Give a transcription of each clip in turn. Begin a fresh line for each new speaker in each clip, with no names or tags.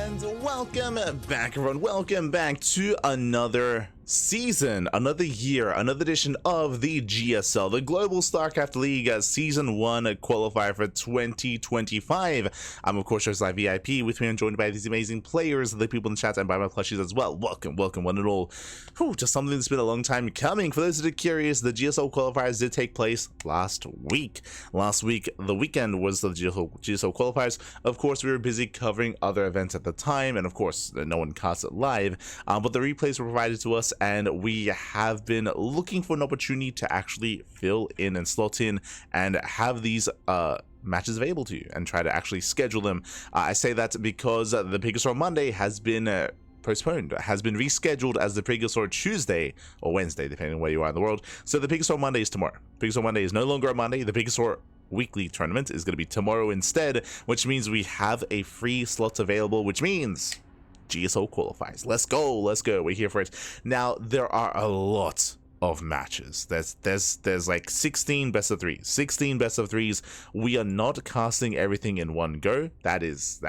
And welcome back, everyone. Welcome back to another season, another year, another edition of the GSL, the Global StarCraft League Season 1 qualifier for 2025. I'm, of course, your live VIP. With me, I'm joined by these amazing players, the people in the chat, and by my plushies as well. Welcome, one and all. Just something that's been a long time coming. For those that are curious, the GSL qualifiers did take place last week. Last week, the weekend was the GSL qualifiers. Of course, we were busy covering other events at the time, and of course, no one cast it live, but the replays were provided to us, and we have been looking for an opportunity to actually fill in and slot in and have these matches available to you and try to actually schedule them. I say that because the Biggest on Monday has been postponed, has been rescheduled as the Biggest on Tuesday or Wednesday, depending on where you are in the world. So the Biggest on Monday is tomorrow. Biggest on Monday is no longer a Monday. The Biggest on weekly tournament is going to be tomorrow instead, which means we have a free slot available, which means GSL qualifies. Let's go, we're here for it. Now there are a lot of matches. There's like 16 best of threes. We are not casting everything in one go. That's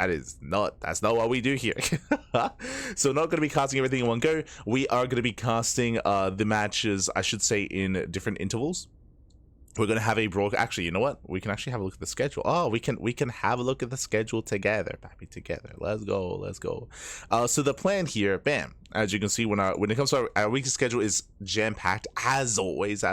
not what we do here. So not going to be casting everything in one go. We are going to be casting the matches, I should say, in different intervals. We're going to have a actually, you know what? We can actually have a look at the schedule. Oh, we can have a look at the schedule together, baby, together. Let's go. So the plan here, bam, as you can see, when it comes to our weekly schedule is jam-packed as always.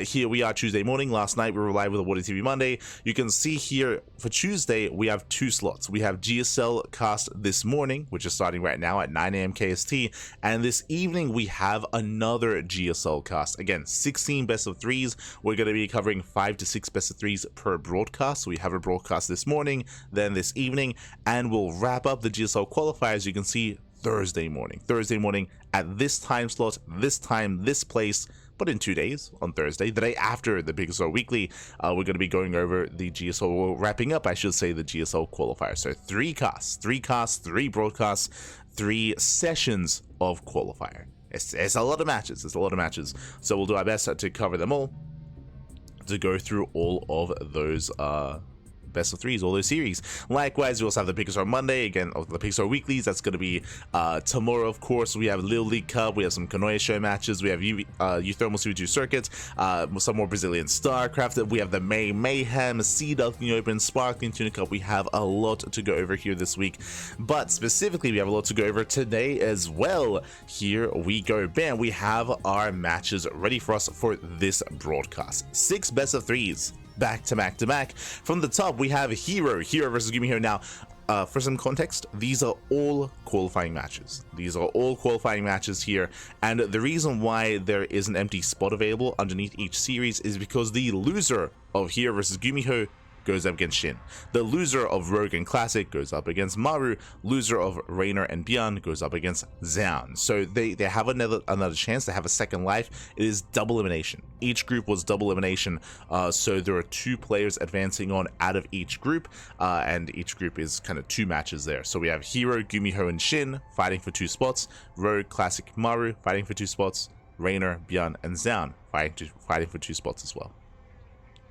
Here we are Tuesday morning. Last night we were live with a Water TV Monday. You can see here for Tuesday we have 2 slots. We have GSL cast this morning, which is starting right now at 9 AM KST, and this evening we have another GSL cast. Again, 16 best of threes. We're going to be covering 5 to 6 best of threes per broadcast. So we have a broadcast this morning, then this evening, and we'll wrap up the GSL qualifiers. You can see Thursday morning at this time slot, this time, this place, but in 2 days, on Thursday, the day after the Biggest on Weekly, we're going to be going over the GSL, wrapping up, I should say, the GSL qualifier. So 3 casts, 3 broadcasts, 3 sessions of qualifier. It's a lot of matches. So we'll do our best to cover them all, to go through all of those best of threes, all those series. Likewise, we also have the Biggest on Monday, again, of the Biggest on Weeklies. That's going to be tomorrow, of course. We have Little League Cup, we have some Canoia Show matches, we have Thermal Suju Circuits, some more Brazilian StarCraft, we have the May Mayhem, Sea Ducklings Open, Sparkling Tuna Cup. We have a lot to go over here this week, but specifically we have a lot to go over today as well. Here we go, bam, we have our matches ready for us for this broadcast. 6 best of threes back to back. From the top, we have herO versus GuMiho. Now, for some context, these are all qualifying matches. Here, and the reason why there is an empty spot available underneath each series is because the loser of herO versus GuMiho goes up against Shin. The loser of Rogue and Classic goes up against Maru. Loser of Raynor and Beyond goes up against Xian. So they have another chance. They have a second life. It is double elimination. Each group was double elimination. So there are 2 players advancing on out of each group, and each group is kind of 2 matches there. So we have herO, GuMiho, and Shin fighting for 2 spots. Rogue, Classic, Maru fighting for 2 spots. Raynor, Beyond, and Xian fighting for 2 spots as well.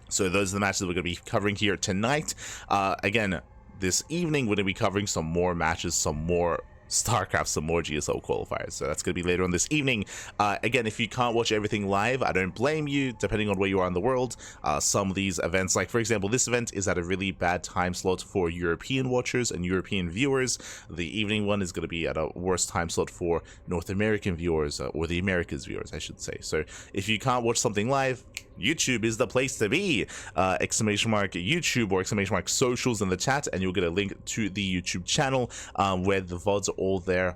So those are the matches that we're going to be covering here tonight. Again, this evening we're going to be covering some more matches, some more StarCraft, some more GSL qualifiers. So that's going to be later on this evening. Again, if you can't watch everything live, I don't blame you, depending on where you are in the world. Some of these events, like for example, this event is at a really bad time slot for European watchers and European viewers. The evening one is going to be at a worse time slot for North American viewers, or the Americas viewers, I should say. So if you can't watch something live, YouTube is the place to be. Exclamation mark YouTube or exclamation mark socials in the chat, and you'll get a link to the YouTube channel where the VODs are all there.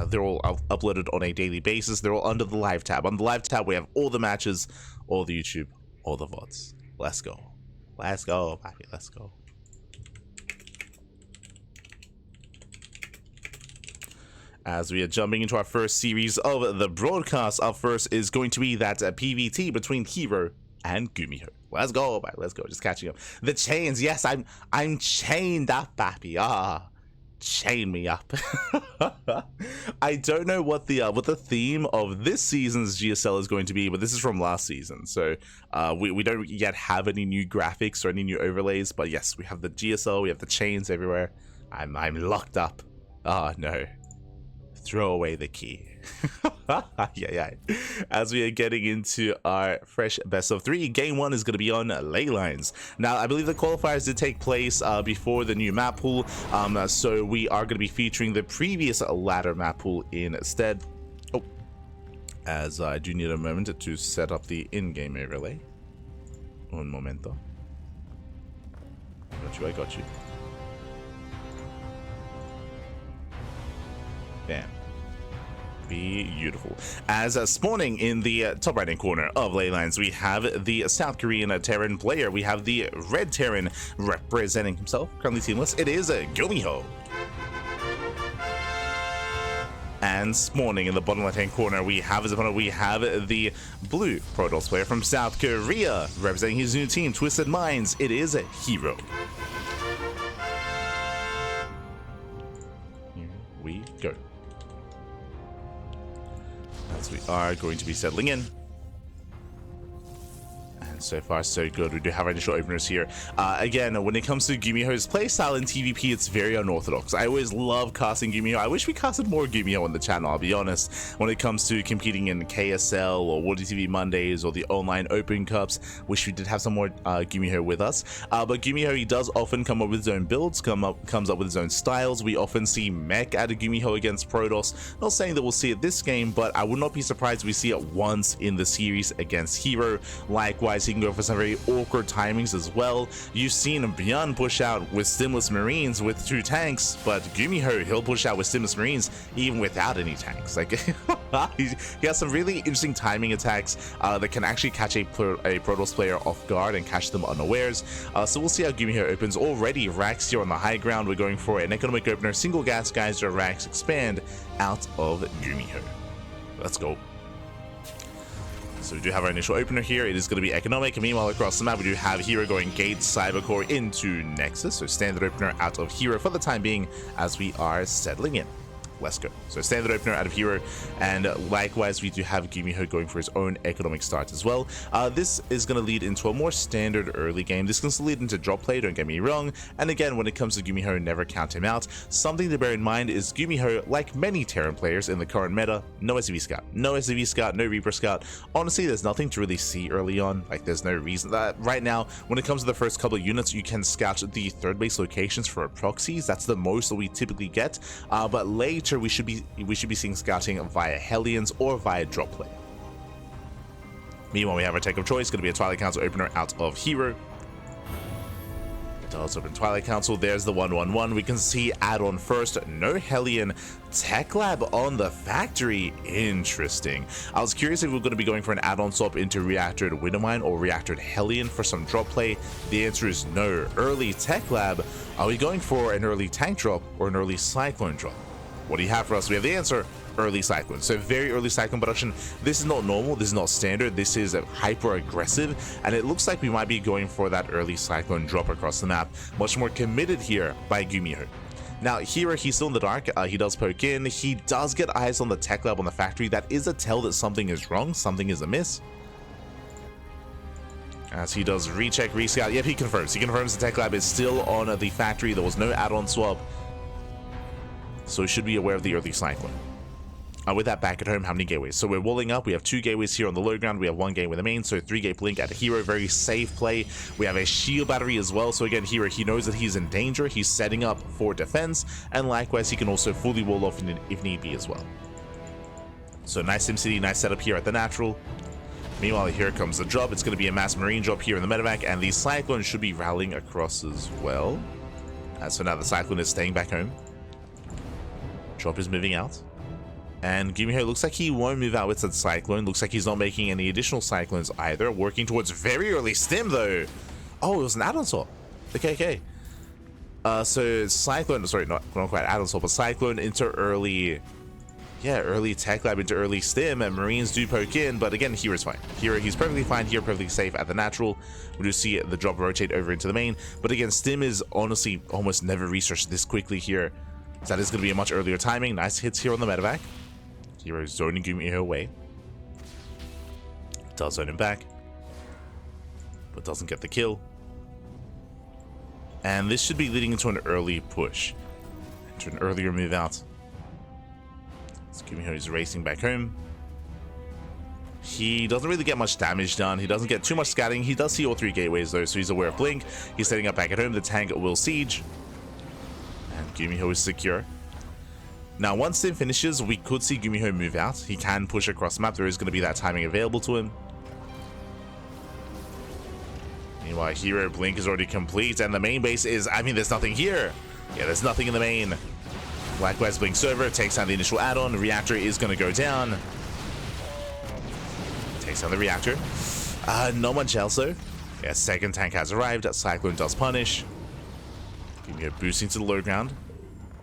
They're all uploaded on a daily basis. They're all under the live tab. On the live tab, we have all the matches, all the YouTube, all the VODs. Let's go, papi, let's go. As we are jumping into our first series of the broadcast, up first is going to be that PvT between herO and GuMiho. Let's go, bye. Let's go. Just catching up. The chains, yes, I'm chained up, papi. Chain me up. I don't know what the theme of this season's GSL is going to be, but this is from last season, so we don't yet have any new graphics or any new overlays. But yes, we have the GSL, we have the chains everywhere. I'm locked up. Oh no. Throw away the key. Yeah. As we are getting into our fresh best of 3, game 1 is going to be on ley lines. Now, I believe the qualifiers did take place before the new map pool, so we are going to be featuring the previous ladder map pool instead. Oh, as I do need a moment to set up the in-game overlay. Un momento. I got you. Bam. Beautiful. As spawning in the top right hand corner of ley lines, we have the South Korean Terran player. We have the red Terran representing himself, currently teamless. It is GuMiho. And spawning in the bottom left hand corner, we have the blue Protoss player from South Korea, representing his new team, Twisted Minds. It is herO. Here we go. As we are going to be settling in. And so far so good. We do have our initial openers here. Again, when it comes to GuMiho's playstyle in TvP, it's very unorthodox. I always love casting GuMiho. I wish we casted more GuMiho on the channel, I'll be honest. When it comes to competing in KSL or World TV Mondays or the online Open Cups, wish we did have some more GuMiho with us. But GuMiho, he does often come up with his own builds, comes up with his own styles. We often see mech out of GuMiho against Protoss. Not saying that we'll see it this game, but I would not be surprised if we see it once in the series against herO. Likewise, he can go for some very awkward timings as well. You've seen Bjorn push out with Stimless Marines with 2 tanks, but GuMiho, he'll push out with Stimless Marines even without any tanks. Like he has some really interesting timing attacks that can actually catch a Protoss player off guard and catch them unawares. So we'll see how GuMiho opens. Already Rax here on the high ground. We're going for an economic opener, single gas geyser, Rax expand out of GuMiho. Let's go. So we do have our initial opener here. It is going to be economic. Meanwhile, across the map, we do have herO going Gate, Cybercore into Nexus. So standard opener out of herO for the time being as we are settling in. Let's go. So standard opener out of herO, and likewise we do have GuMiho going for his own economic start as well. This is going to lead into a more standard early game. This can still lead into drop play, don't get me wrong. And again, when it comes to GuMiho, never count him out. Something to bear in mind is GuMiho, like many Terran players in the current meta, no SCV Scout. No SCV Scout, no Reaper Scout. Honestly, there's nothing to really see early on. Like, there's no reason that right now, when it comes to the first couple of units, you can scout the third base locations for proxies. That's the most that we typically get. But later, we should be seeing scouting via Hellions or via drop play. Meanwhile, we have our tech of choice, going to be a Twilight Council opener out of herO. Does open Twilight Council. There's the 111. We can see add-on first. No Hellion. Tech Lab on the factory. Interesting. I was curious if we were going to be going for an add-on swap into Reactored Widowmine or Reactored Hellion for some drop play. The answer is no. Early Tech Lab. Are we going for an early tank drop or an early Cyclone drop? What do you have for us? We have the answer. Early Cyclone. So very early Cyclone production. This is not normal, this is not standard, this is hyper aggressive, and it looks like we might be going for that early Cyclone drop across the map. Much more committed here by GuMiho. Now herO, he's still in the dark. He does poke in. He does get eyes on the tech lab on the factory. That is a tell that something is wrong, something is amiss. As he does recheck, rescout. Yep, he confirms. He confirms the tech lab is still on the factory. There was no add-on swap, so he should be aware of the early Cyclone. With that back at home, how many gateways? So we're walling up. We have 2 gateways here on the low ground. We have 1 gateway in the main, so 3 gate blink at herO. Very safe play. We have a shield battery as well. So again, herO, he knows that he's in danger. He's setting up for defense, and likewise, he can also fully wall off if need be as well. So nice SimCity, nice setup here at the natural. Meanwhile, here comes the drop. It's going to be a mass marine drop here in the medevac, and the Cyclone should be rallying across as well. So now the Cyclone is staying back home. Drop is moving out. And GuMiho looks like he won't move out with that Cyclone. Looks like he's not making any additional Cyclones either. Working towards very early stim though. Oh, it was an add-on swap. Okay. So Cyclone, sorry, not quite add-on swap, but Cyclone into early, early tech lab into early stim, and Marines do poke in, but again, hero's fine. herO, he's perfectly fine here, perfectly safe at the natural. We do see the drop rotate over into the main, but again, stim is honestly almost never researched this quickly here. So that is going to be a much earlier timing. Nice hits here on the medevac. herO zoning GuMiho away. Does zone him back, but doesn't get the kill. And this should be leading into an early push. to an earlier move out. GuMiho is racing back home. He doesn't really get much damage done. He doesn't get too much scatting. He does see all 3 gateways though, so he's aware of Blink. He's setting up back at home. The tank will siege. And GuMiho is secure. Now, once Sim finishes, we could see GuMiho move out. He can push across the map. There is going to be that timing available to him. Meanwhile, herO Blink is already complete, and the main base is... I mean, there's nothing here. Yeah, there's nothing in the main. Likewise, Blink's over, takes down the initial add-on. The reactor is going to go down. Takes down the reactor. Not much else, though. Yeah, second tank has arrived. Cyclone does punish. GuMiho boosting to the low ground.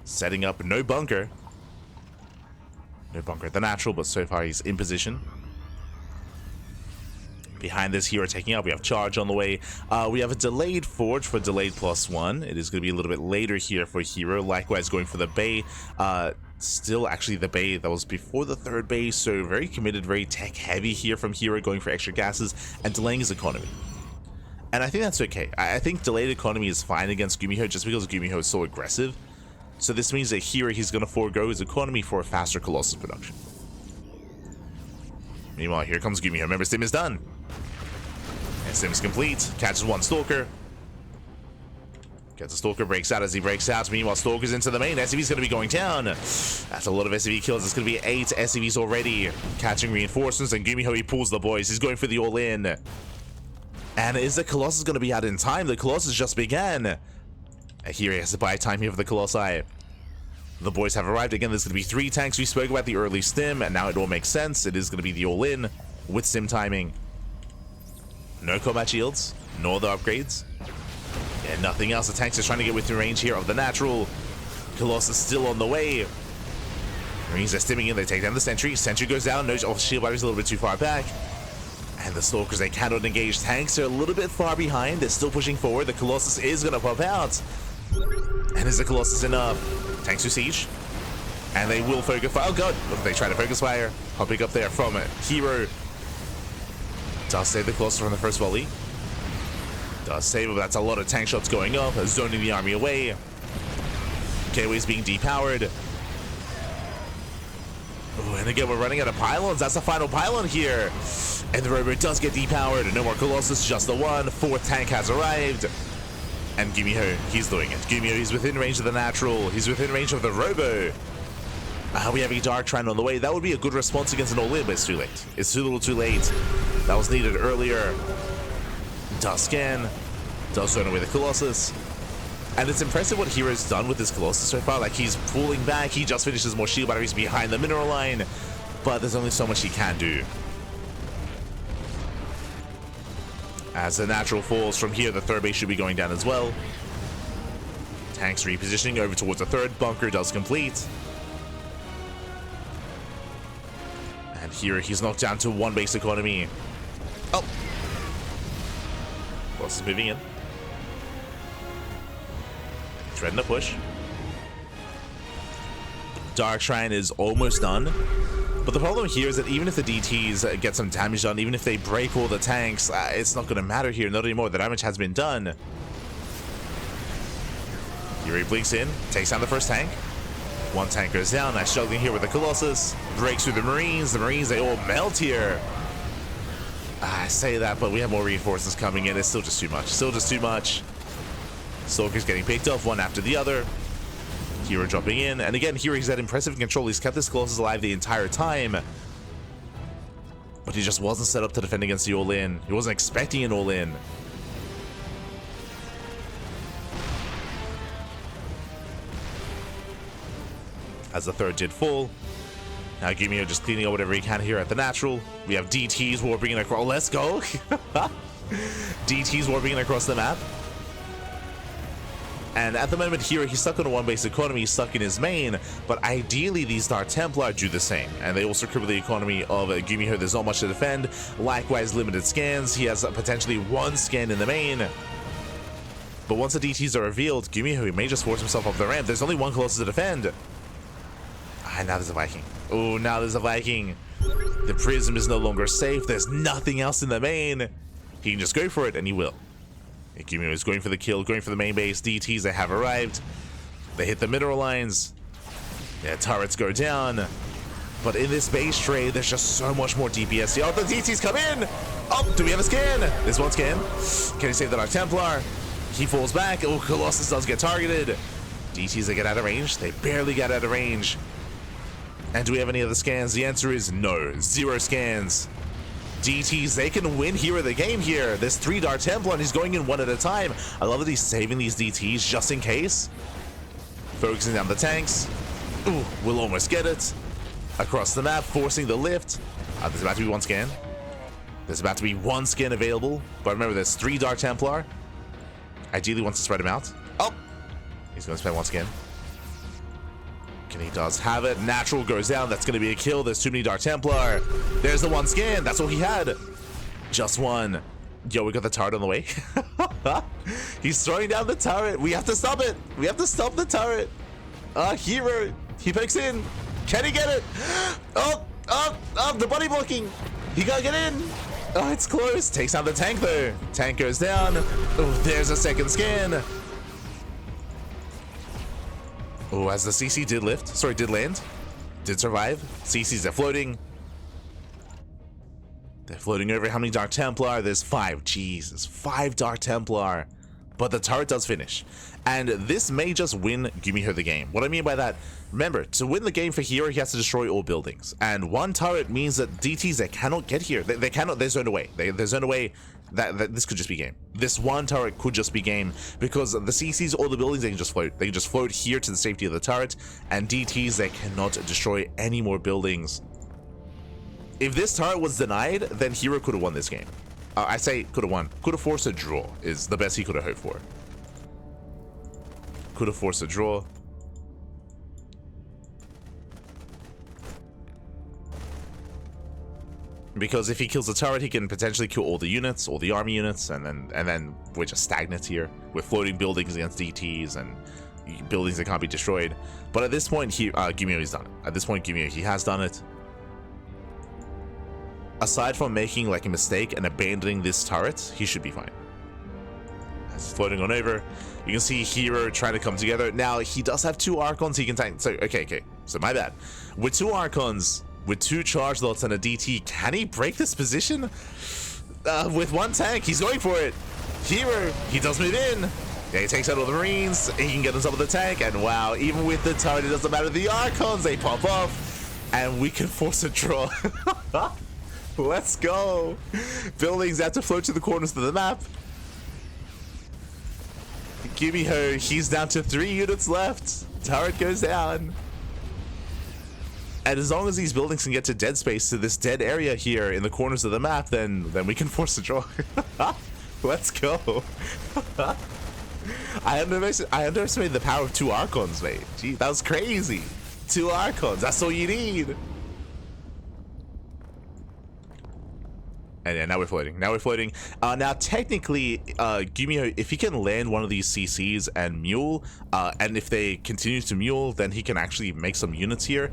Setting up no bunker. No bunker at the natural, but so far he's in position. Behind this, herO taking up. We have charge on the way. We have a delayed forge for delayed +1. It is going to be a little bit later here for herO. Likewise, going for the bay. Still, actually, the bay that was before the 3rd bay. So very committed, very tech heavy here from herO, going for extra gases and delaying his economy. And I think that's okay. I think delayed economy is fine against GuMiho just because GuMiho is so aggressive. So this means that here he's going to forego his economy for a faster Colossus production. Meanwhile, here comes GuMiho. Remember, Sim is done. And Sim is complete. Catches 1 Stalker. Gets a Stalker, breaks out as he breaks out. Meanwhile, Stalker's into the main. SCV's going to be going down. That's a lot of SCV kills. It's going to be 8 SCVs already. Catching reinforcements, and GuMiho, he pulls the boys. He's going for the all-in. And is the Colossus going to be out in time? The Colossus just began. And here he has to buy time here for the Colossi. The boys have arrived. Again, there's going to be 3 tanks. We spoke about the early stim, and now it all makes sense. It is going to be the all-in with stim timing. No combat shields, nor the upgrades. And nothing else. The tanks are trying to get within range here of the natural. Colossus still on the way. Marines are stimming in. They take down the sentry. Sentry goes down. No, oh, shield battery's a little bit too far back. And the Stalkers, they cannot engage. Tanks are a little bit far behind. They're still pushing forward. The Colossus is going to pop out. And is the Colossus enough? Tanks to siege. And they will focus fire. Oh god, they try to focus fire. Popping up there from herO. Does save the Colossus from the first volley. Does save him. That's a lot of tank shots going up. Zoning the army away. Gateway's being depowered. Oh, and again, we're running out of pylons. That's the final pylon here. And the robot does get depowered. No more Colossus, just the one. 4th tank has arrived. And GuMiho, he's doing it. GuMiho, he's within range of the natural. He's within range of the robo. We have a Dark Trine on the way. That would be a good response against an all-in, but it's too late. It's too little too late. That was needed earlier. Does scan. Does run away the Colossus. And it's impressive what herO's done with this Colossus so far. Like, he's pulling back. He just finishes more shield batteries behind the mineral line. But there's only so much he can do. As the natural falls from here, the 3rd base should be going down as well. Tanks repositioning over towards the 3rd. Bunker does complete. And here he's knocked down to 1 base economy. Oh! Colossus moving in. Threading a push. Dark Shrine is almost done. But the problem here is that even if the DTs get some damage done, even if they break all the tanks, it's not going to matter here. Not anymore. The damage has been done. Yuri blinks in, takes down the first tank. 1 tank goes down. Nice juggling here with the Colossus. Breaks through the Marines. The Marines, they all melt here. I say that, but we have more reinforcements coming in. It's still just too much. Still just too much. Stalkers getting picked off one after the other. herO dropping in, and again, here he's had impressive control. He's kept this Colossus alive the entire time, but he just wasn't set up to defend against the all-in. He wasn't expecting an all-in. As the 3rd did fall, now GuMiho just cleaning up whatever he can here at the natural. We have DTs warping in across. Let's go! DTs warping in across the map. And at the moment here, he's stuck on a 1 base economy, he's stuck in his main, but ideally these Dark Templar do the same, and they also cripple the economy of GuMiho. There's not much to defend. Likewise, limited scans. He has potentially 1 scan in the main. But once the DTs are revealed, GuMiho may just force himself up the ramp. There's only 1 Colossus to defend. Ah, now there's a Viking. Oh, now there's a Viking. The Prism is no longer safe. There's nothing else in the main. He can just go for it, and he will. GuMiho is going for the kill, going for the main base. DTs, they have arrived. They hit the mineral lines. Yeah, turrets go down. But in this base trade, there's just so much more DPS. Oh, the DTs come in! Oh, do we have a scan? There's one scan. Can he save the Dark Templar? He falls back. Oh, Colossus does get targeted. DTs, they get out of range. They barely get out of range. And do we have any other scans? The answer is no. 0 scans. DTs, they can win hero the game here. There's 3 Dark Templar and he's going in one at a time. I love that he's saving these DTs just in case. Focusing down the tanks. Ooh, we'll almost get it. Across the map, forcing the lift. There's about to be 1 scan. There's about to be 1 scan available. But remember, there's 3 Dark Templar. Ideally wants to spread him out. Oh! He's going to spend 1 scan. And he does have it. Natural goes down. That's going to be a kill. There's too many Dark Templar. There's the 1 scan. That's all he had. Just 1. Yo, we got the turret on the way. He's throwing down the turret. We have to stop it. We have to stop the turret. herO. He picks in. Can he get it? Oh, the body blocking. He can't get in. Oh, it's close. Takes out the tank though. Tank goes down. Oh, there's a 2nd scan. Oh, as the CC did lift. Sorry, did land. Did survive. CCs are floating. They're floating over. How many Dark Templar? There's 5. Jesus, 5 Dark Templar. But the turret does finish. And this may just win GuMiho the game. What I mean by that, remember, to win the game for herO, he has to destroy all buildings. And 1 turret means that DTs, they cannot get here. They cannot, they're zoned away. They're zoned away that this could just be game. This 1 turret could just be game because the CCs, all the buildings, they can just float. They can just float here to the safety of the turret. And DTs, they cannot destroy any more buildings. If this turret was denied, then herO could have won this game. I say could have won. Could have forced a draw is the best he could have hoped for. Could have forced a draw. Because if he kills the turret, he can potentially kill all the units, all the army units, and then we're just stagnant here with floating buildings against DTs and buildings that can't be destroyed. But at this point, GuMiho is done it. At this point, GuMiho, he has done it. Aside from making like a mistake and abandoning this turret, he should be fine. It's floating on over. You can see herO trying to come together. Now, he does have 2 Archons he can tank. So, okay. So, my bad. With 2 Archons, with 2 charge lots and a DT, can he break this position? With 1 tank, he's going for it. herO, he does move in. Yeah, he takes out all the Marines. He can get on top of the tank. And wow, even with the turret, it doesn't matter. The Archons, they pop off. And we can force a draw. Let's go. Buildings have to float to the corners of the map. GuMiho, he's down to 3 units left. Turret goes down. And as long as these buildings can get to dead space, to this dead area here in the corners of the map, then we can force a draw. Let's go. I underestimated the power of 2 Archons, mate. Gee, that was crazy. 2 Archons, that's all you need. And yeah, now we're floating. Now technically, GuMiho, if he can land one of these CCs and mule, and if they continue to mule, then he can actually make some units here.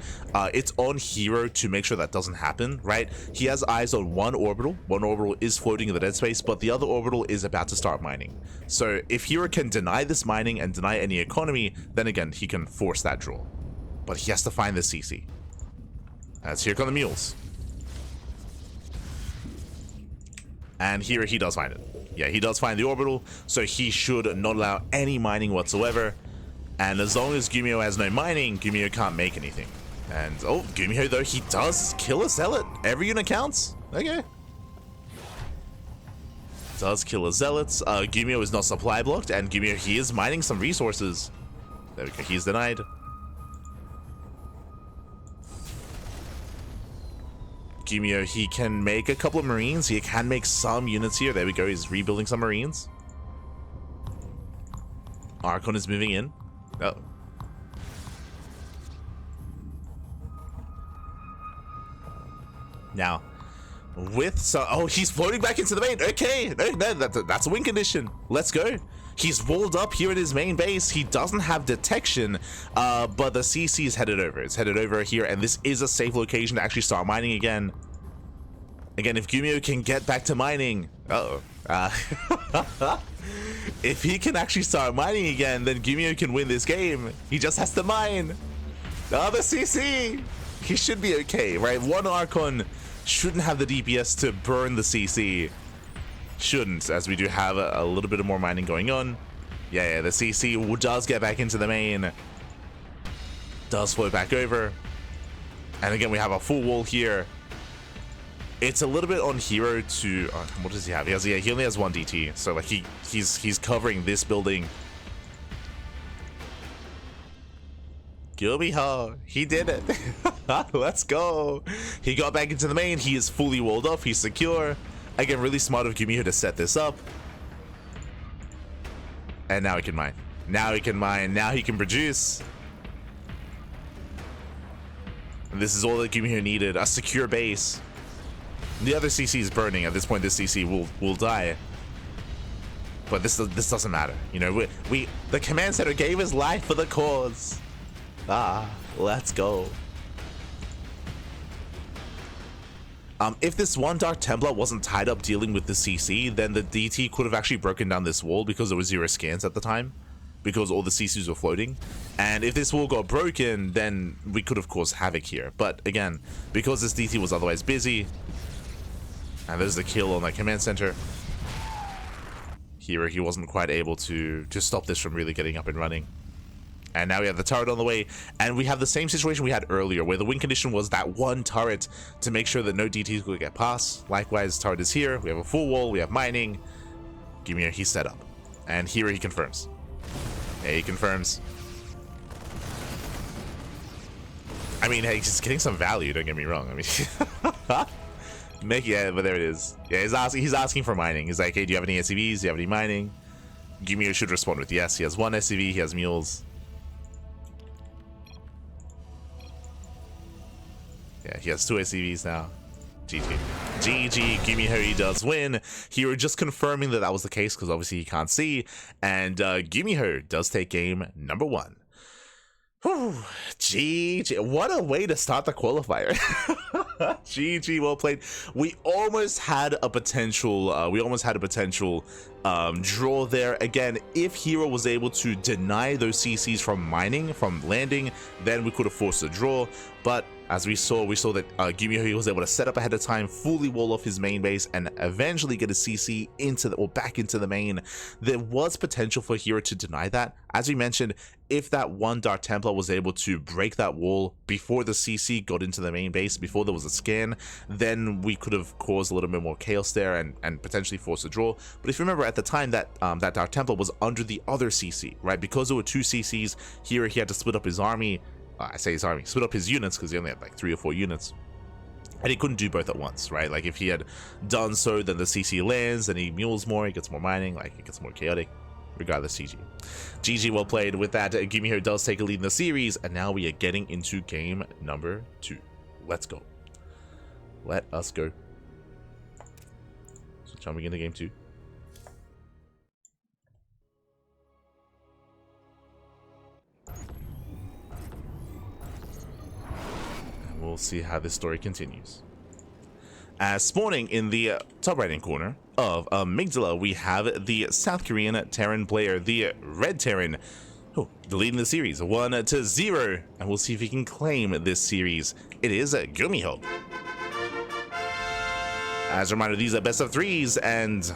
It's on herO to make sure that doesn't happen, right? He has eyes on 1 orbital. 1 orbital is floating in the dead space, but the other orbital is about to start mining. So if herO can deny this mining and deny any economy, then again, he can force that draw. But he has to find the CC. As here come the mules. And here he does find it. Yeah, he does find the orbital, so he should not allow any mining whatsoever. And as long as GuMiho has no mining, GuMiho can't make anything. And, oh, GuMiho, though, he does kill a zealot. Every unit counts. Okay. Does kill a zealot. GuMiho is not supply blocked, and GuMiho, he is mining some resources. There we go, he's denied. GuMiho, he can make a couple of Marines. He can make some units here. There we go. He's rebuilding some Marines. Archon is moving in. Oh. Now, oh, he's floating back into the main. Okay, no, that's a win condition. Let's go. He's walled up here at his main base. He doesn't have detection, but the CC is headed over. It's headed over here, and this is a safe location to actually start mining again. Again, if GuMiho can get back to mining, Uh-oh. If he can actually start mining again, then GuMiho can win this game. He just has to mine. Oh, the CC. He should be okay, right? One Archon shouldn't have the DPS to burn the CC. Shouldn't, as we do have a little bit of more mining going on. Yeah, the CC does get back into the main. Does flow back over. And again, we have a full wall here. It's a little bit on herO to... what does he have? He only has one DT. So like he's covering this building. GuMiho, he did it. Let's go. He got back into the main. He is fully walled off. He's secure. Again, really smart of GuMiho to set this up. And now he can mine. Now he can mine. Now he can produce. And this is all that GuMiho needed. A secure base. The other CC is burning. At this point, this CC will die. But this doesn't matter. You know, the command center gave his life for the cause. Let's go. If this one Dark Templar wasn't tied up dealing with the CC, then the DT could have actually broken down this wall because there was 0 scans at the time, because all the CCs were floating. And if this wall got broken, then we could have caused havoc here. But again, because this DT was otherwise busy, and there's the kill on the command center, here he wasn't quite able to stop this from really getting up and running. And now we have the turret on the way, and we have the same situation we had earlier, where the win condition was that one turret to make sure that no DTs could get past. Likewise, turret is here. We have a full wall. We have mining. GuMiho, he's set up. And here he confirms. Yeah, he confirms. I mean, hey, he's getting some value, don't get me wrong. I mean, yeah, but there it is. Yeah, he's asking for mining. He's like, hey, do you have any SCVs? Do you have any mining? GuMiho should respond with yes. He has one SCV. He has mules. Yeah, he has 2 SCVs now. GG. GG, GuMiho, he does win. herO just confirming that was the case, because obviously he can't see. And GuMiho does take game number 1. Whew, GG. What a way to start the qualifier. GG, well played. We almost had a potential draw there. Again, if herO was able to deny those CCs from mining, from landing, then we could have forced a draw. But as we saw that GuMiho was able to set up ahead of time, fully wall off his main base, and eventually get a CC into the, or back into the main. There was potential for herO to deny that. As we mentioned, if that one Dark Templar was able to break that wall before the CC got into the main base, before there was a scan, then we could have caused a little bit more chaos there and potentially forced a draw. But if you remember at the time, that that Dark Templar was under the other CC, right? Because there were 2 CCs, herO, he had to split up his army. I say his army, split up his units, because he only had like 3 or 4 units. And he couldn't do both at once, right? Like if he had done so, then the CC lands, and he mules more, he gets more mining, like it gets more chaotic. Regardless, GG. GG, well played. With that, GuMiho does take a lead in the series, and now we are getting into game number 2. Let's go. Let us go. So jumping into game 2. We'll see how this story continues. As spawning in the top right hand corner of Amygdala, we have the South Korean Terran player, the Red Terran, the lead in the series, 1-0, and we'll see if he can claim this series. It is GuMiho. As a reminder, these are best of 3s, and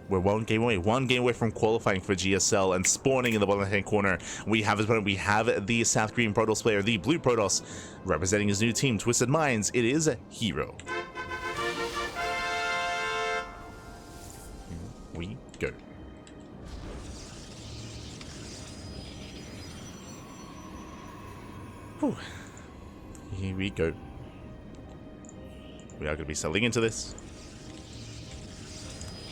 we're one game away from qualifying for GSL. And spawning in the bottom hand corner, we have the South Korean Protoss player, the Blue Protoss, representing his new team, Twisted Minds. It is herO. Here we go. Whew. Here we go. We are going to be settling into this.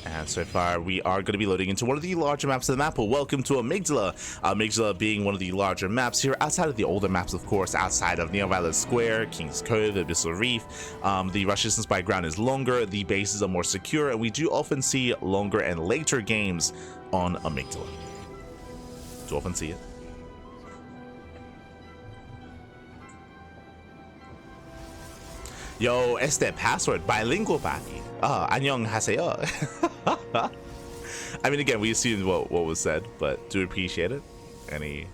And so far, we are going to be loading into one of the larger maps of the map. Well, welcome to Amygdala. Amygdala being one of the larger maps here, outside of the older maps, of course, outside of Neo Violet Square, King's Cove, Abyssal Reef. The rush distance by ground is longer, the bases are more secure, and we do often see longer and later games on Amygdala. Do often see it. Yo, este password, bilingual papi. Annyeonghaseyo. I mean, again, we assumed what was said, but do appreciate it. Any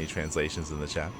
translations in the chat?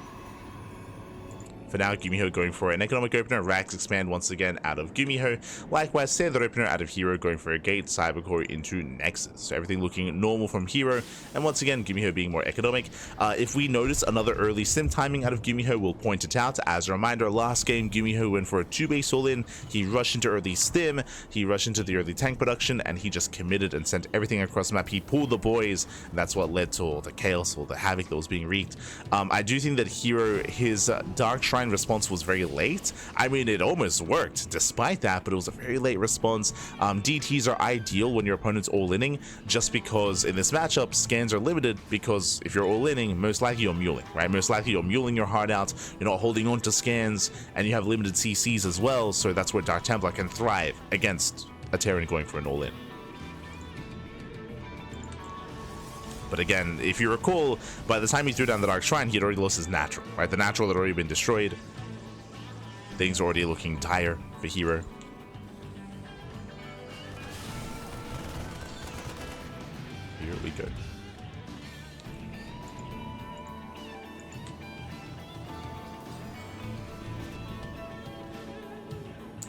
For now, GuMiho going for an economic opener, racks expand once again out of GuMiho. Likewise, standard opener out of herO going for a gate, cybercore into Nexus. So everything looking normal from herO, and once again, GuMiho being more economic. If we notice another early sim timing out of GuMiho, we'll point it out. As a reminder, last game, GuMiho went for a 2-base all-in. He rushed into early stim, he rushed into the early tank production, and he just committed and sent everything across the map. He pulled the boys, and that's what led to all the chaos, all the havoc that was being wreaked. I do think that herO, his Dark Shrine response was very late. I mean, it almost worked despite that, but it was a very late response. DTs are ideal when your opponent's all-inning, just because in this matchup, scans are limited, because if you're all-inning, most likely you're muling, right? Most likely you're muling your heart out, you're not holding on to scans, and you have limited CCs as well, so that's where Dark Templar can thrive against a Terran going for an all-in. But again, if you recall, by the time he threw down the Dark Shrine, he had already lost his natural, right? The natural had already been destroyed. Things are already looking dire for herO. Here we go.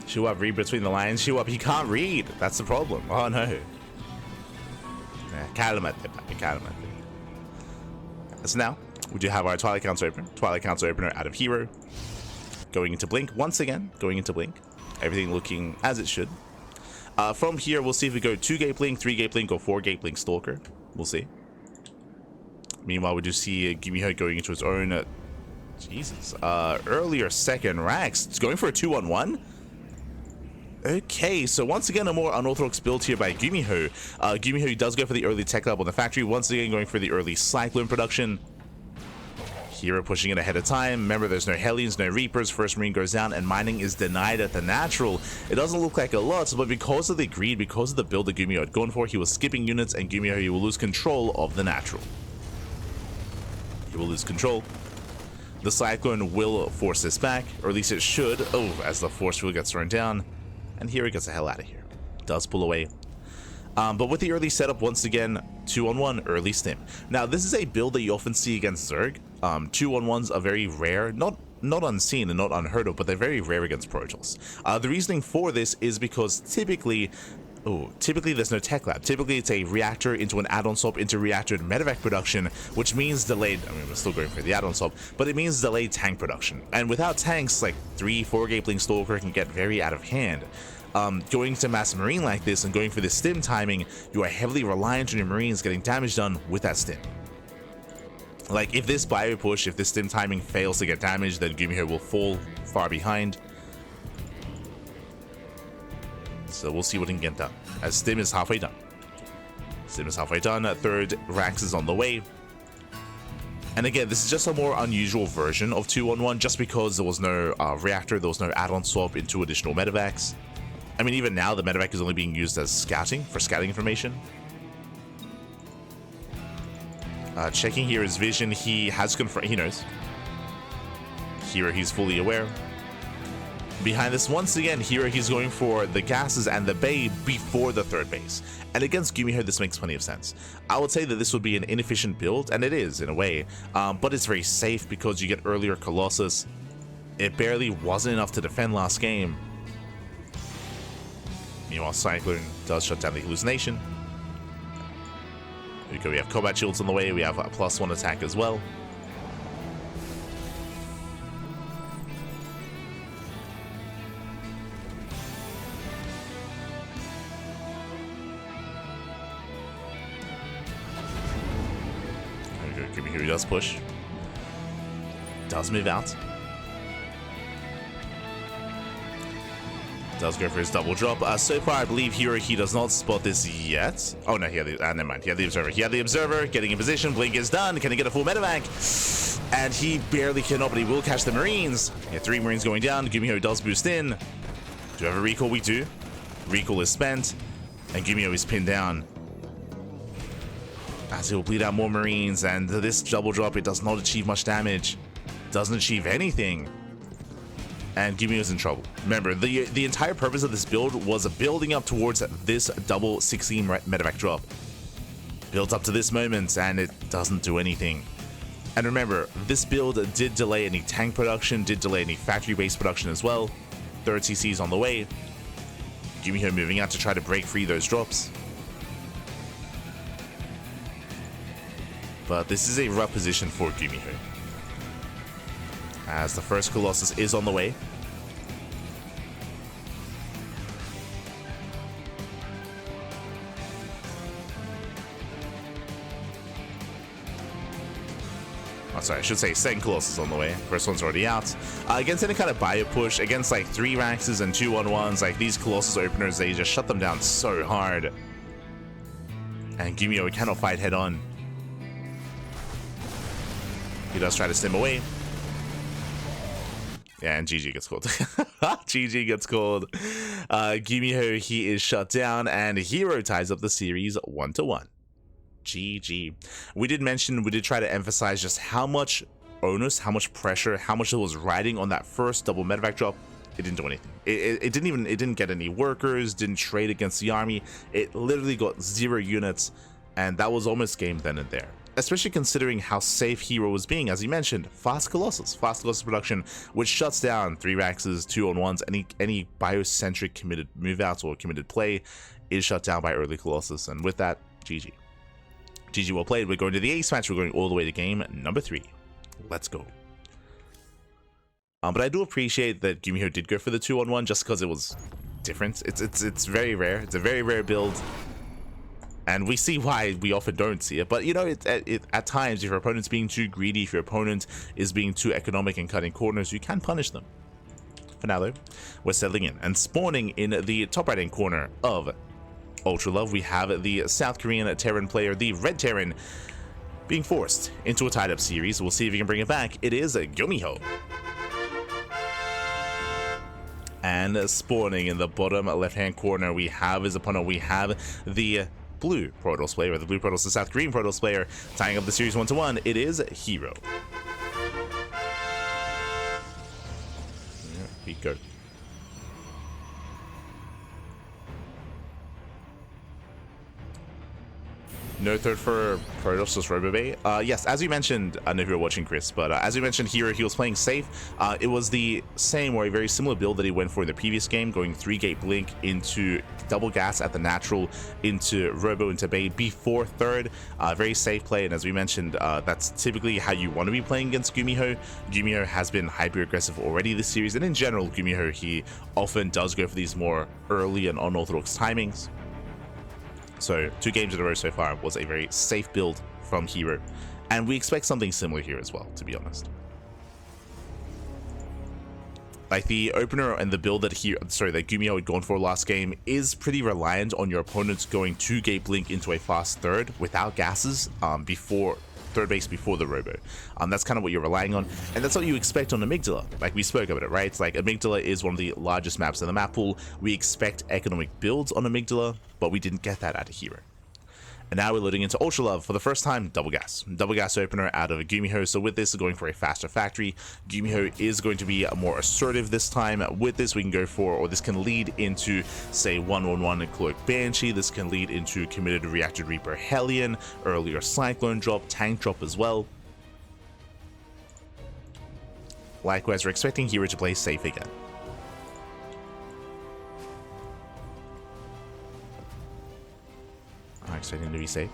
Shuab, read between the lines. Shuab, he can't read. That's the problem. Oh no. So now we do have our Twilight Council opener out of herO, going into Blink once again, everything looking as it should. From here, we'll see if we go 2-gate Blink, 3-gate Blink, or 4-gate Blink Stalker. We'll see. Meanwhile, we do see GuMiho going into his own earlier second racks. It's going for a 2-on-1. Okay, so once again, a more unorthodox build here by GuMiho. GuMiho does go for the early tech lab on the factory, once again going for the early Cyclone production. herO pushing it ahead of time. Remember, there's no Hellions, no Reapers. First Marine goes down, and mining is denied at the natural. It doesn't look like a lot, but because of the greed, because of the build that GuMiho had gone for, he was skipping units, and GuMiho, he will lose control of the natural. He will lose control. The Cyclone will force this back, or at least it should. Oh, as the force field gets thrown down. And herO gets the hell out of here. Does pull away. But with the early setup, once again, 2-on-1 early stim. Now, this is a build that you often see against Zerg. 2-on-1s are very rare, not unseen and not unheard of, but they're very rare against Protoss. The reasoning for this is because typically there's no tech lab. Typically, it's a reactor into an add-on swap into reactor and medevac production, which means delayed. I mean, we're still going for the add-on swap, but it means delayed tank production. And without tanks, like 3-4 Blink Stalker can get very out of hand. Going to mass marine like this and going for the stim timing, you are heavily reliant on your marines getting damage done with that stim. Like, if this bio push, if this stim timing fails to get damage, then GuMiho will fall far behind. So we'll see what can get done, as stim is halfway done. Third racks is on the way. And again, this is just a more unusual version of 2-on-1, just because there was no reactor, there was no add-on swap into additional medevacs. I mean, even now, the medevac is only being used as scouting, for scouting information. Checking here his vision, he has confirmed, he knows. Here, he's fully aware. Behind this, once again, here he's going for the gases and the bay before the third base. And against GuMiho, this makes plenty of sense. I would say that this would be an inefficient build, and it is, in a way. But it's very safe because you get earlier Colossus. It barely wasn't enough to defend last game. Meanwhile, Cyclone does shut down the hallucination. Okay, we have combat shields on the way. We have a +1 attack as well. There we go. GuMiho does push. Does move out. Does go for his double drop. So far, I believe herO, he does not spot this yet. Oh, no, he had the, never mind. He had the observer. Getting in position. Blink is done. Can he get a full medevac? And he barely cannot, but he will catch the Marines. Yeah, 3 Marines going down. GuMiho does boost in. Do we have a recall? We do. Recall is spent. And GuMiho is pinned down. As he will bleed out more Marines. And this double drop, it does not achieve much damage. Doesn't achieve anything. And GuMiho's in trouble. Remember, the entire purpose of this build was building up towards this double 16 medevac drop. Built up to this moment, and it doesn't do anything. And remember, this build did delay any tank production, did delay any factory-based production as well. Third CC is on the way. GuMiho moving out to try to break free those drops. But this is a rough position for GuMiho, as the first Colossus is on the way. Oh, sorry, I should say second Colossus on the way. First one's already out. Against any kind of bio push, against like 3 Raxes and 2-1-1s, like these Colossus openers, they just shut them down so hard. And GuMiho cannot fight head on. He does try to stim away. Yeah, and GG gets called. GG gets called. GuMiho, he is shut down, and herO ties up the series 1-1. GG. We did try to emphasize just how much onus, how much pressure, how much it was riding on that first double medevac drop. It didn't do anything. It didn't get any workers, didn't trade against the army. It literally got 0 units, and that was almost game then and there. Especially considering how safe herO was being, as you mentioned, fast Colossus production, which shuts down 3 Raxes, 2-on-1s, any biocentric committed move outs or committed play is shut down by early Colossus, and with that, GG. GG, well played. We're going to the ace match. We're going all the way to game number 3. Let's go. But I do appreciate that GuMiho did go for the 2-on-1 just because it was different. It's very rare. It's a very rare build, and we see why we often don't see it. But you know, at times, if your opponent's being too greedy, if your opponent is being too economic and cutting corners, you can punish them. For now, though, we're settling in and spawning in the top right-hand corner of Ultra Love. We have the South Korean Terran player, the Red Terran, being forced into a tied-up series. We'll see if he can bring it back. It is GuMiho. And spawning in the bottom left-hand corner, we have his opponent. We have the blue Protoss player, or the blue Protoss, the South Korean Protoss player, tying up the series 1-1. It is herO. Yeah, we go. No third for Protoss, just RoboBay. Yes, as you mentioned, I don't know if you were watching, Chris, but as you mentioned here, he was playing safe. It was the same or a very similar build that he went for in the previous game, going 3-gate blink into double gas at the natural, into Robo, into Bay before third. Very safe play, and as we mentioned, that's typically how you want to be playing against GuMiho. GuMiho has been hyper-aggressive already this series, and in general, GuMiho, he often does go for these more early and unorthodox timings. So 2 games in a row so far was a very safe build from herO, and we expect something similar here as well, to be honest. Like the opener and the build that GuMiho had gone for last game is pretty reliant on your opponents going 2-gate blink into a fast third without gases before third base, before the Robo. That's kind of what you're relying on, and that's what you expect on Amygdala. Like we spoke about it, right? It's like Amygdala is one of the largest maps in the map pool. We expect economic builds on Amygdala, but we didn't get that out of herO. And now we're loading into Ultra Love for the first time. Double gas opener out of GuMiho. So with this, going for a faster factory. GuMiho is going to be more assertive this time. With this, we can go for, or this can lead into, say, 1-1-1 Cloak Banshee. This can lead into committed Reactor Reaper Hellion, earlier Cyclone drop, tank drop as well. Likewise, we're expecting herO to play safe again. I'm expecting to be safe.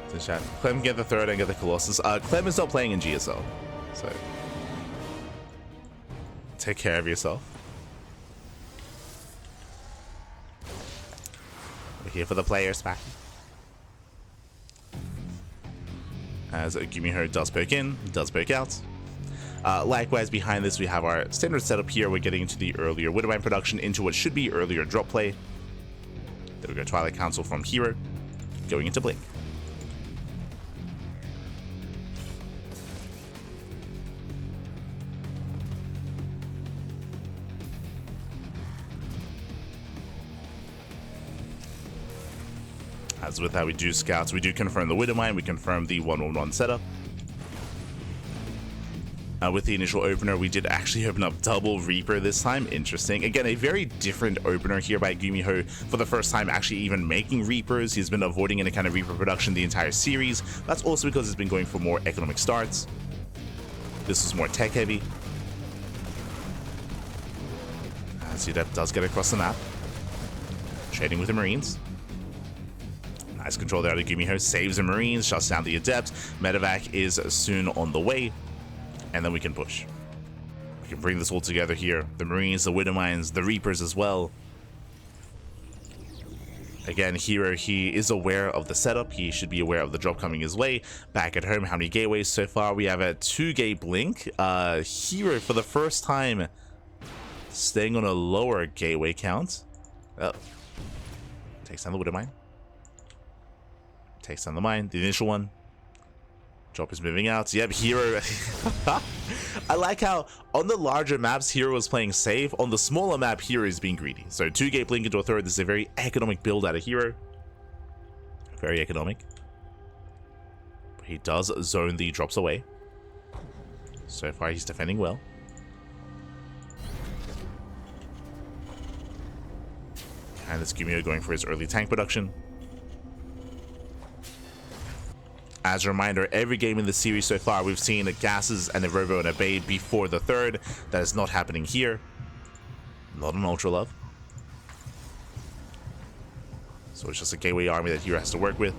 To chat. Clem get the third and get the Colossus. Clem is not playing in GSL, so take care of yourself. We're here for the players back. As GuMiho does poke in, does poke out. Likewise, behind this, we have our standard setup here. We're getting into the earlier Widowmine production, into what should be earlier drop play. There we go, Twilight Council from herO, going into Blink. As with that, we do scouts, we do confirm the Widowmine, we confirm the 1-1-1 setup. With the initial opener, we did actually open up double Reaper this time. Interesting. Again, a very different opener here by GuMiho. For the first time actually even making Reapers. He's been avoiding any kind of Reaper production the entire series. That's also because he's been going for more economic starts. This was more tech heavy. See, that does get across the map. Trading with the Marines. Nice control there out of GuMiho. Saves the Marines, shuts down the Adept. Medevac is soon on the way. And then we can push. We can bring this all together here. The Marines, the Widowmines, the Reapers as well. Again, herO, he is aware of the setup. He should be aware of the drop coming his way. Back at home, how many gateways so far? We have a 2-gate blink. herO, for the first time, staying on a lower gateway count. Oh. Takes down the Widowmine. Takes down the mine. The initial one. Drop is moving out. Yep, herO. I like how on the larger maps, herO is playing safe. On the smaller map, herO is being greedy. So 2-gate blink into a third. This is a very economic build out of herO. Very economic. He does zone the drops away. So far, he's defending well. And it's GuMiho going for his early tank production. As a reminder, every game in the series so far, we've seen a Gases and a Robo and a Bade before the third. That is not happening here. Not an Ultra Love. So it's just a gateway army that herO has to work with.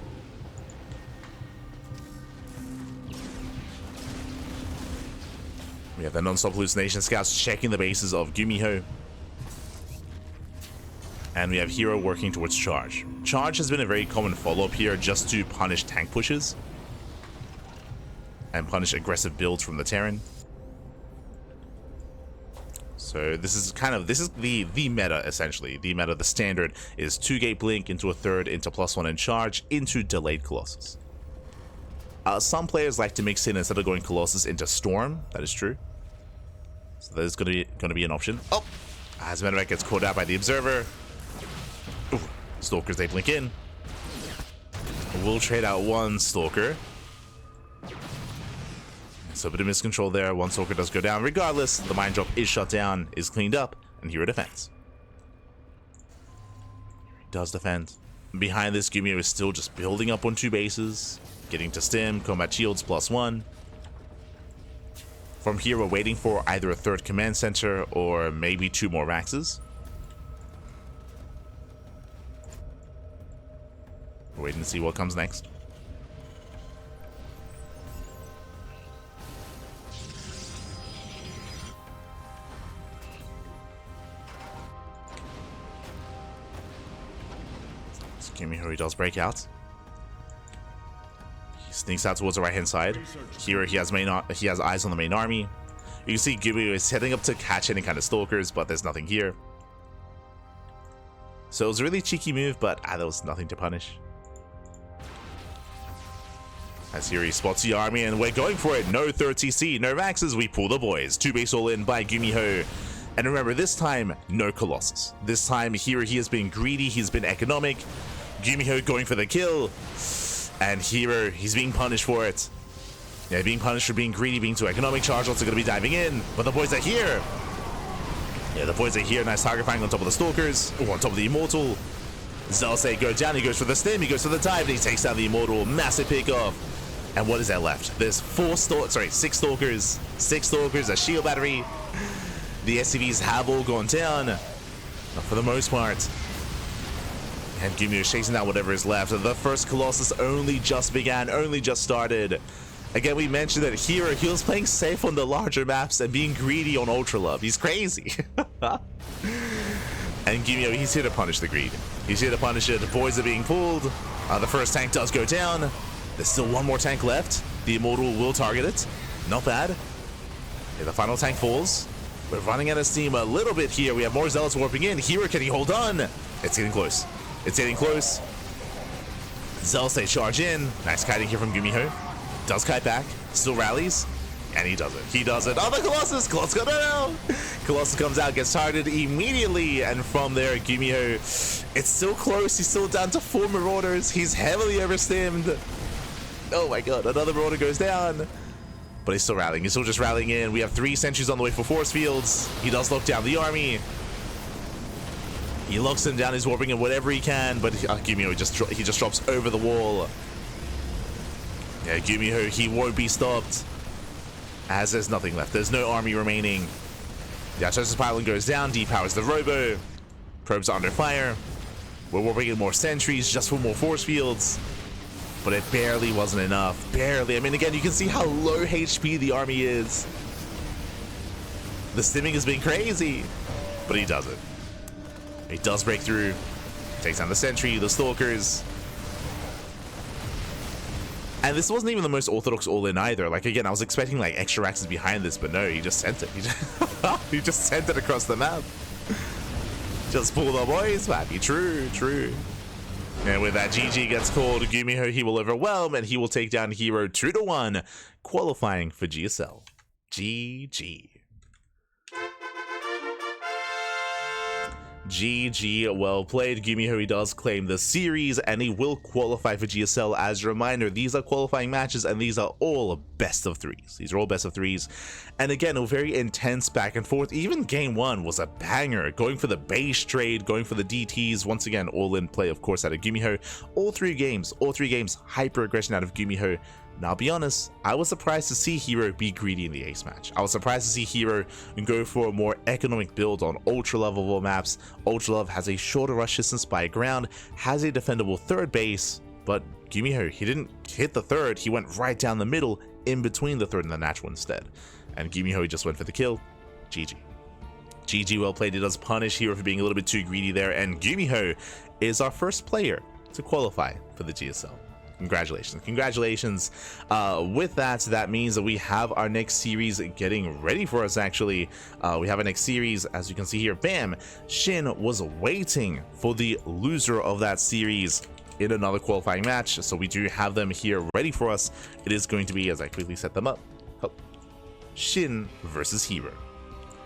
We have the non-stop hallucination scouts checking the bases of GuMiho. And we have herO working towards charge. Charge has been a very common follow-up here just to punish tank pushes. And punish aggressive builds from the Terran. So this is the meta essentially. The meta, the standard is 2-gate blink into a third, into +1 and charge, into delayed Colossus. Some players like to mix in instead of going Colossus into Storm. That is true. So that is going to be an option. Oh, as Medevac gets caught out by the Observer. Ooh, Stalkers, they blink in. We'll trade out one Stalker. So a bit of miscontrol there. One Stalker does go down. Regardless, the mine drop is shut down, is cleaned up, and herO defends. He does defend. Behind this, GuMiho is still just building up on 2 bases, getting to stim, combat shields +1. From here, we're waiting for either a 3rd command center or maybe 2 more Raxes. We're waiting to see what comes next. GuMiho, he does break out. He sneaks out towards the right hand side. Here he has eyes on the main army. You can see GuMiho is heading up to catch any kind of stalkers, but there's nothing here. So it was a really cheeky move, but there was nothing to punish. As here he spots the army, and we're going for it. No 3rd TC, no Maxes, we pull the boys. 2 base all in by GuMiho. And remember, this time, no Colossus. This time, here he has been greedy, he's been economic. GuMiho going for the kill. And herO, he's being punished for it. Yeah, being punished for being greedy, being too economic. Charge also going to be diving in. But the boys are here. Yeah, the boys are here. Nice target firing on top of the Stalkers. Oh, on top of the Immortal. Zelsay goes down. He goes for the stim. He goes for the dive. And he takes down the Immortal. Massive pick off. And what is there left? There's 6 Stalkers. 6 Stalkers, a shield battery. The SCVs have all gone down. Not for the most part. And GuMiho is chasing down whatever is left. The first Colossus only just began, only just started. Again, we mentioned that herO, he was playing safe on the larger maps and being greedy on Ultra Love. He's crazy. And GuMiho, he's here to punish the greed. He's here to punish it. The boys are being pulled. The first tank does go down. There's still one more tank left. The Immortal will target it. Not bad. Okay, the final tank falls. We're running out of steam a little bit here. We have more Zealots warping in. herO, can he hold on? It's getting close. It's getting close. Zealots, they charge in. Nice kiting here from GuMiho. Does kite back. Still rallies. And he does it. He does it. Oh, the Colossus! Colossus got no! Colossus comes out, gets targeted immediately, and from there, GuMiho, it's still close. He's still down to 4 Marauders. He's heavily overstimmed. Oh my god, another Marauder goes down. But he's still rallying. He's still just rallying in. We have 3 sentries on the way for force fields. He does lock down the army. He locks him down. He's warping in whatever he can, but GuMiho just drops over the wall. Yeah, GuMiho, he won't be stopped. As there's nothing left. There's no army remaining. The Artosis pylon goes down, depowers the robo. Probes are under fire. We're warping in more sentries just for more force fields. But it barely wasn't enough. Barely. I mean, again, you can see how low HP the army is. The stimming has been crazy. But he does it. He does break through. Takes down the sentry, the stalkers. And this wasn't even the most orthodox all-in either. Like, again, I was expecting, like, extra axes behind this, but no, he just sent it. He just sent it across the map. Just pull the boys, happy. True, true. And with that, GG gets called. GuMiho, he will overwhelm, and he will take down herO 2-1, qualifying for GSL. GG. GG, well played. GuMiho, he does claim the series and he will qualify for GSL. As a reminder, these are qualifying matches and these are all best of 3s. These are all best of 3s. And again, a very intense back and forth. Even game 1 was a banger, going for the base trade, going for the DTs. Once again, all in play, of course, out of GuMiho. All three games, hyper aggression out of GuMiho. Now, I'll be honest, I was surprised to see herO be greedy in the ace match. I was surprised to see herO go for a more economic build on ultra lovable maps. Ultra love has a shorter rush distance by ground, has a defendable third base, but GuMiho, he didn't hit the third, he went right down the middle in between the third and the natural instead. And GuMiho just went for the kill. GG. GG, well played. It does punish herO for being a little bit too greedy there, and GuMiho is our first player to qualify for the GSL. Congratulations. Congratulations. With that means that we have our next series getting ready for us, actually. We have our next series, as you can see here. Bam! Shin was waiting for the loser of that series in another qualifying match, so we do have them here ready for us. It is going to be, as I quickly set them up, Shin versus herO.